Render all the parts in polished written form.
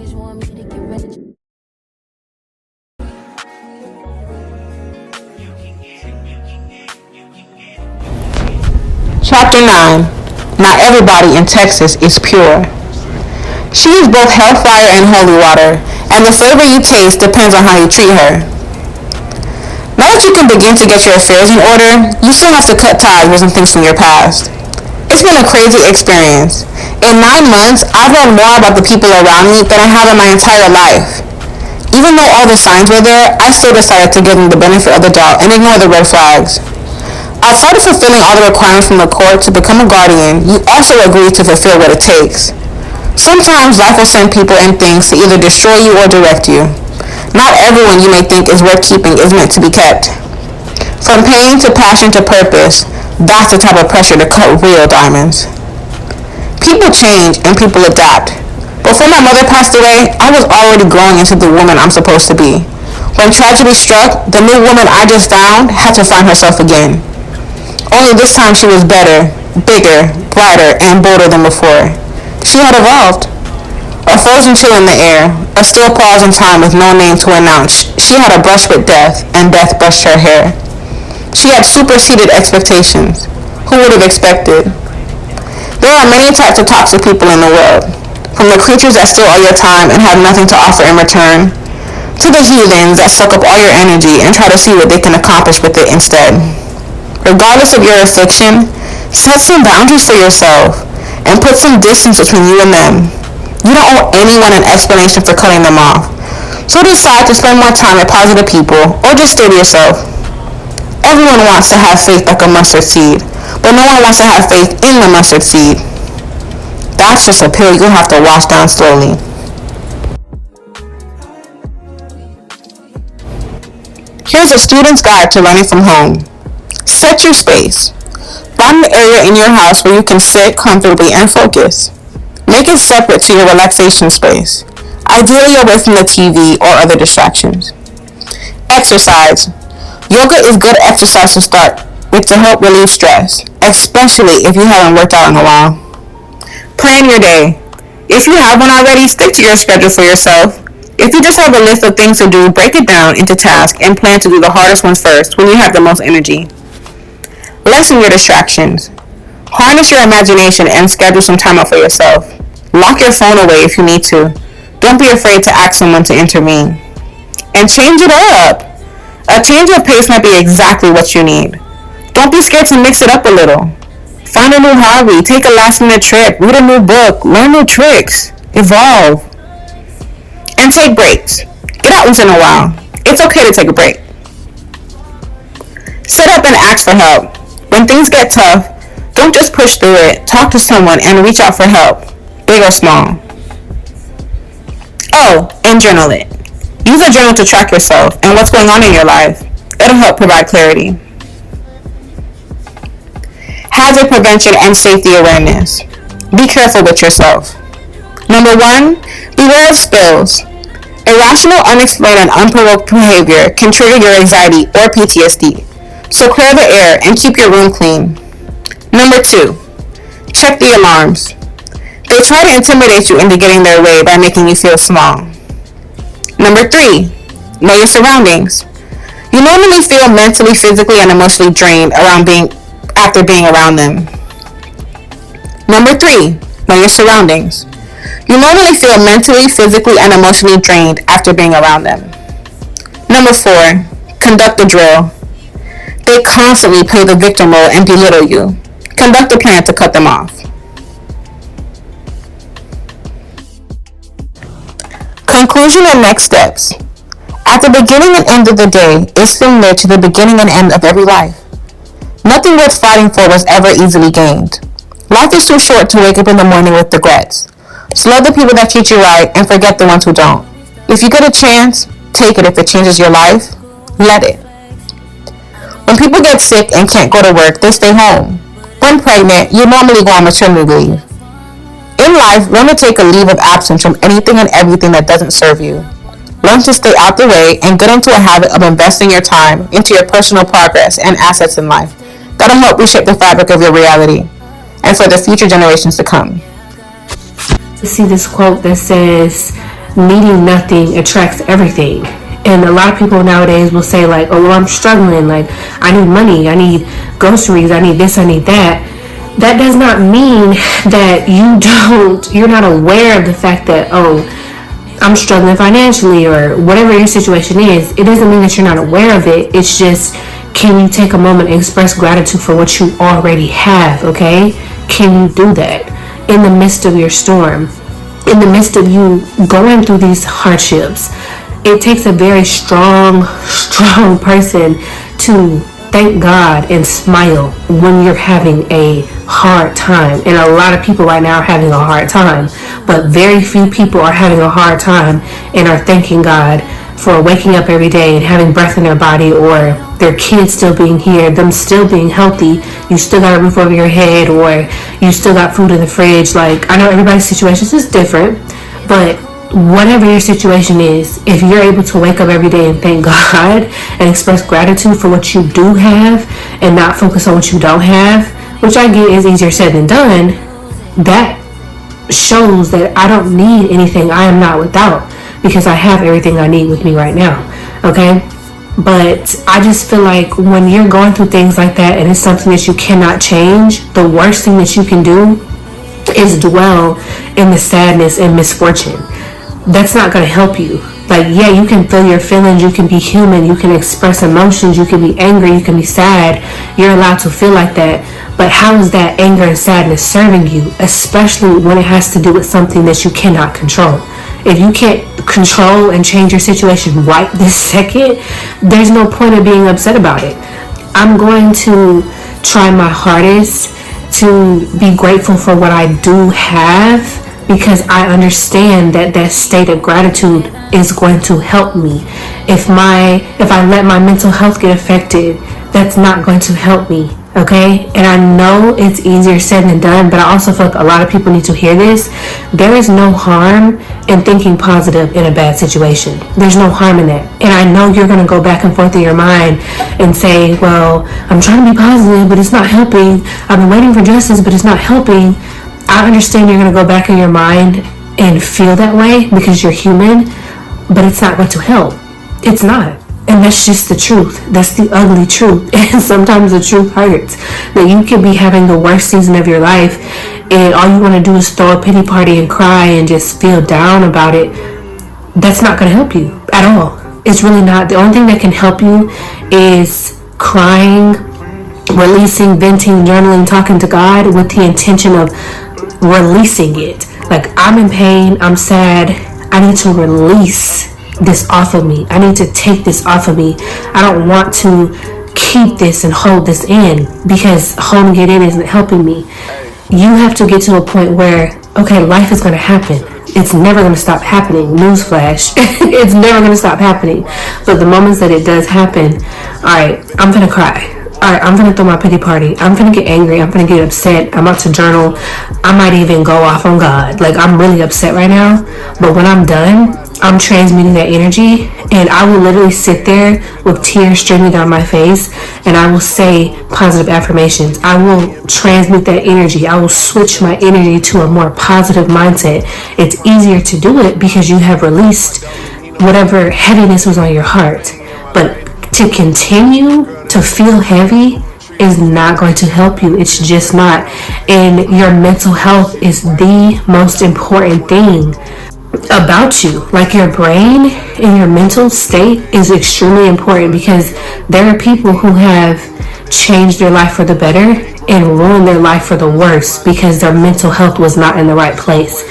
Chapter 9. Not everybody in Texas is pure. She is both hellfire and holy water, and the flavor you taste depends on how you treat her. Now that you can begin to get your affairs in order, you still have to cut ties with some things from your past. It's been a crazy experience. In 9 months, I've learned more about the people around me than I have in my entire life. Even though all the signs were there, I still decided to give them the benefit of the doubt and ignore the red flags. Outside of fulfilling all the requirements from the court to become a guardian, you also agree to fulfill what it takes. Sometimes life will send people and things to either destroy you or direct you. Not everyone you may think is worth keeping is meant to be kept. From pain to passion to purpose, that's the type of pressure to cut real diamonds. People change and people adapt. Before my mother passed away, I was already growing into the woman I'm supposed to be. When tragedy struck, the new woman I just found had to find herself again. Only this time she was better, bigger, brighter, and bolder than before. She had evolved. A frozen chill in the air, a still pause in time with no name to announce. She had a brush with death, and death brushed her hair. She had superseded expectations. Who would have expected? There are many types of toxic people in the world. From the creatures that steal all your time and have nothing to offer in return, to the heathens that suck up all your energy and try to see what they can accomplish with it instead. Regardless of your affliction, set some boundaries for yourself and put some distance between you and them. You don't owe anyone an explanation for cutting them off. So decide to spend more time with positive people or just stay to yourself. Everyone wants to have faith like a mustard seed, but no one wants to have faith in the mustard seed. That's just a pill you'll have to wash down slowly. Here's a student's guide to learning from home. Set your space. Find an area in your house where you can sit comfortably and focus. Make it separate to your relaxation space, ideally away from the TV or other distractions. Exercise. Yoga is good exercise to start with to help relieve stress, especially if you haven't worked out in a while. Plan your day. If you have one already, stick to your schedule for yourself. If you just have a list of things to do, break it down into tasks and plan to do the hardest ones first when you have the most energy. Lessen your distractions. Harness your imagination and schedule some time out for yourself. Lock your phone away if you need to. Don't be afraid to ask someone to intervene. And change it up. A change of pace might be exactly what you need. Don't be scared to mix it up a little. Find a new hobby, take a last-minute trip, read a new book, learn new tricks, evolve. And take breaks. Get out once in a while. It's okay to take a break. Set up and ask for help. When things get tough, don't just push through it. Talk to someone and reach out for help, big or small. Oh, and journal it. Use a journal to track yourself and what's going on in your life. It'll help provide clarity. Hazard prevention and safety awareness. Be careful with yourself. Number 1, beware of spills. Irrational, unexplained, and unprovoked behavior can trigger your anxiety or PTSD. So clear the air and keep your room clean. Number 2, check the alarms. They try to intimidate you into getting their way by making you feel small. Number 3, know your surroundings. You normally feel mentally, physically, and emotionally drained after being around them. Number 3, know your surroundings. You normally feel mentally, physically, and emotionally drained after being around them. Number 4, conduct the drill. They constantly play the victim role and belittle you. Conduct a plan to cut them off. Conclusion and next steps. At the beginning and end of the day is similar to the beginning and end of every life. Nothing worth fighting for was ever easily gained. Life is too short to wake up in the morning with regrets. So love the people that treat you right and forget the ones who don't. If you get a chance, take it. If it changes your life, let it. When people get sick and can't go to work, they stay home. When pregnant, you normally go on maternity leave. In life, learn to take a leave of absence from anything and everything that doesn't serve you. Learn to stay out the way and get into a habit of investing your time into your personal progress and assets in life. That'll help reshape the fabric of your reality and for the future generations to come. See this quote that says, needing nothing attracts everything. And a lot of people nowadays will say like, oh, well, I'm struggling, like I need money, I need groceries, I need this, I need that. That does not mean that you're not aware of the fact that, oh, I'm struggling financially or whatever your situation is. It doesn't mean that you're not aware of it. It's just, can you take a moment and express gratitude for what you already have, okay? Can you do that in the midst of your storm, in the midst of you going through these hardships? It takes a very strong person to thank God and smile when you're having a hard time. And a lot of people right now are having a hard time, but very few people are having a hard time and are thanking God for waking up every day and having breath in their body, or their kids still being here, them still being healthy, you still got a roof over your head, or you still got food in the fridge. Like, I know everybody's situations is different, but whatever your situation is, if you're able to wake up every day and thank God and express gratitude for what you do have and not focus on what you don't have, which I get is easier said than done, that shows that I don't need anything I am not without, because I have everything I need with me right now, okay? But I just feel like when you're going through things like that and it's something that you cannot change, the worst thing that you can do is dwell in the sadness and misfortune. That's not going to help you. Like, yeah, you can feel your feelings, you can be human, you can express emotions, you can be angry, you can be sad, you're allowed to feel like that. But how is that anger and sadness serving you, especially when it has to do with something that you cannot control? If you can't control and change your situation right this second, there's no point of being upset about it. I'm going to try my hardest to be grateful for what I do have, because I understand that that state of gratitude is going to help me. If I let my mental health get affected, that's not going to help me, okay? And I know it's easier said than done, but I also feel like a lot of people need to hear this. There is no harm in thinking positive in a bad situation. There's no harm in that. And I know you're going to go back and forth in your mind and say, well, I'm trying to be positive, but it's not helping. I've been waiting for justice, but it's not helping. I understand you're going to go back in your mind and feel that way because you're human, but it's not going to help. It's not. And that's just the truth. That's the ugly truth. And sometimes the truth hurts. That you could be having the worst season of your life and all you want to do is throw a pity party and cry and just feel down about it. That's not going to help you at all. It's really not. The only thing that can help you is crying, releasing, venting, journaling, talking to God with the intention of releasing it. Like, I'm in pain, I'm sad, I need to release this off of me. I need to take this off of me. I don't want to keep this and hold this in, because holding it in isn't helping me. You have to get to a point where, okay, life is going to happen. It's never going to stop happening. Newsflash. It's never going to stop happening. But the moments that it does happen, all right, I'm going to cry. All right, I'm going to throw my pity party. I'm going to get angry. I'm going to get upset. I'm about to journal. I might even go off on God. Like, I'm really upset right now. But when I'm done, I'm transmuting that energy, and I will literally sit there with tears streaming down my face, and I will say positive affirmations. I will transmute that energy. I will switch my energy to a more positive mindset. It's easier to do it because you have released whatever heaviness was on your heart. But to continue to feel heavy is not going to help you. It's just not. And your mental health is the most important thing about you. Like, your brain and your mental state is extremely important, because there are people who have changed their life for the better and ruined their life for the worse because their mental health was not in the right place.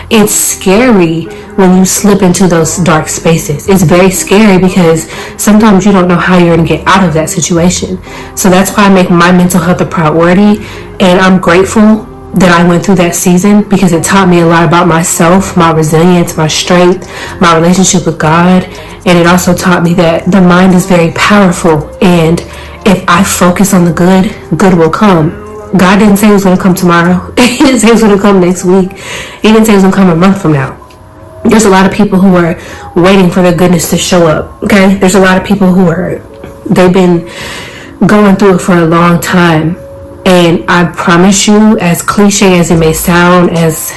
It's scary when you slip into those dark spaces. It's very scary because sometimes you don't know how you're going to get out of that situation. So that's why I make my mental health a priority, and I'm grateful that I went through that season, because it taught me a lot about myself, my resilience, my strength, my relationship with God. And it also taught me that the mind is very powerful, and if I focus on the good, good will come. God didn't say it was going to come tomorrow. He didn't say it was going to come next week. He didn't say it was going to come a month from now. There's a lot of people who are waiting for the goodness to show up, okay? There's a lot of people they've been going through it for a long time. And I promise you, as cliche as it may sound, as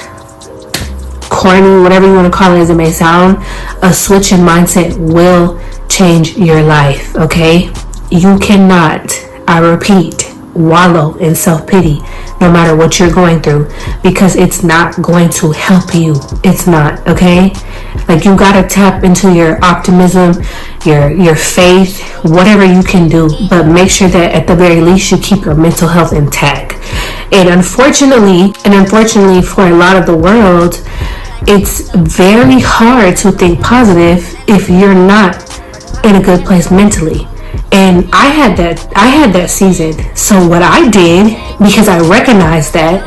corny, whatever you want to call it as it may sound, a switch in mindset will change your life, okay? You cannot, I repeat, wallow in self-pity no matter what you're going through, because it's not going to help you. It's not, okay? Like, you gotta tap into your optimism, your faith, whatever you can do, but make sure that at the very least you keep your mental health intact. And unfortunately for a lot of the world, it's very hard to think positive if you're not in a good place mentally. And I had that season. So what I did, because I recognized that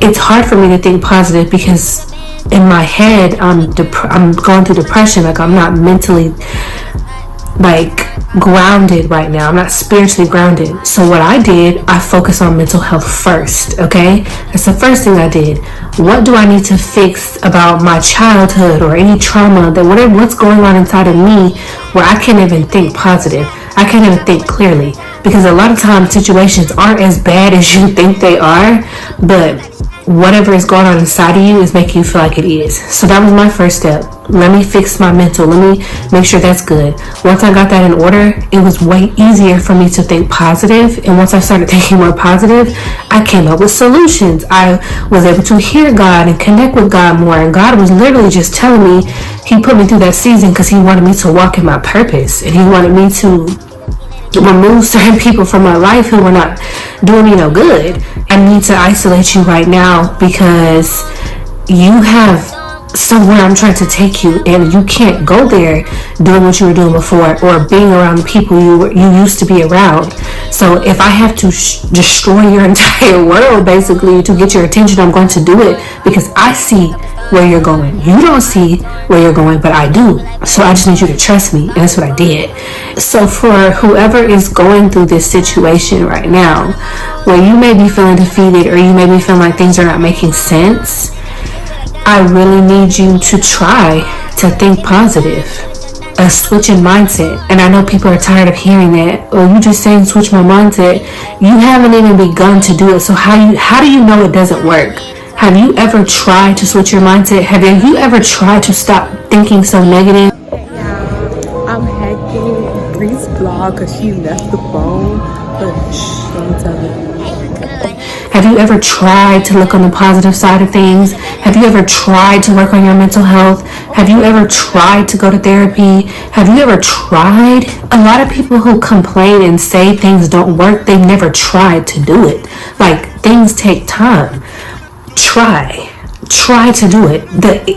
it's hard for me to think positive, because in my head I'm going through depression. Like, I'm not mentally like grounded right now. I'm not spiritually grounded. So what I did, I focused on mental health first, okay? That's the first thing I did. What do I need to fix about my childhood or any trauma, that what's going on inside of me where I can't even think positive? I can't even think clearly, because a lot of times situations aren't as bad as you think they are, but whatever is going on inside of you is making you feel like it is. So that was my first step. Let me fix my mental. Let me make sure that's good. Once I got that in order, it was way easier for me to think positive. And once I started thinking more positive, I came up with solutions. I was able to hear God and connect with God more. And God was literally just telling me, he put me through that season because he wanted me to walk in my purpose. And he wanted me to remove certain people from my life who were not doing me no good. I need to isolate you right now because you have somewhere I'm trying to take you, and you can't go there doing what you were doing before or being around the people you used to be around. So if I have to destroy your entire world basically to get your attention, I'm going to do it, because I see where you're going. You don't see where you're going, but I do. So I just need you to trust me, and that's what I did. So for whoever is going through this situation right now, where you may be feeling defeated or you may be feeling like things are not making sense, I really need you to try to think positive. A switch in mindset. And I know people are tired of hearing that. Oh, you just saying switch my mindset. You haven't even begun to do it. So how do you know it doesn't work? Have you ever tried to switch your mindset? Have you ever tried to stop thinking so negative? Yeah, I'm hacking Bree's blog because she left the phone. But shh, don't tell her. Have you ever tried to look on the positive side of things? Have you ever tried to work on your mental health? Have you ever tried to go to therapy? Have you ever tried? A lot of people who complain and say things don't work, they've never tried to do it. Like, things take time. Try to do it.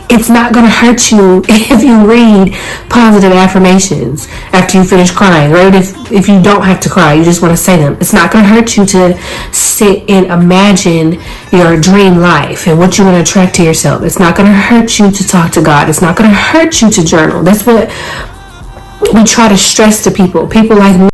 It's not going to hurt you if you read positive affirmations after you finish crying, or if you don't have to cry, you just want to say them. It's not going to hurt you to sit and imagine your dream life and what you want to attract to yourself. It's not going to hurt you to talk to God. It's not going to hurt you to journal. That's what we try to stress to people like me.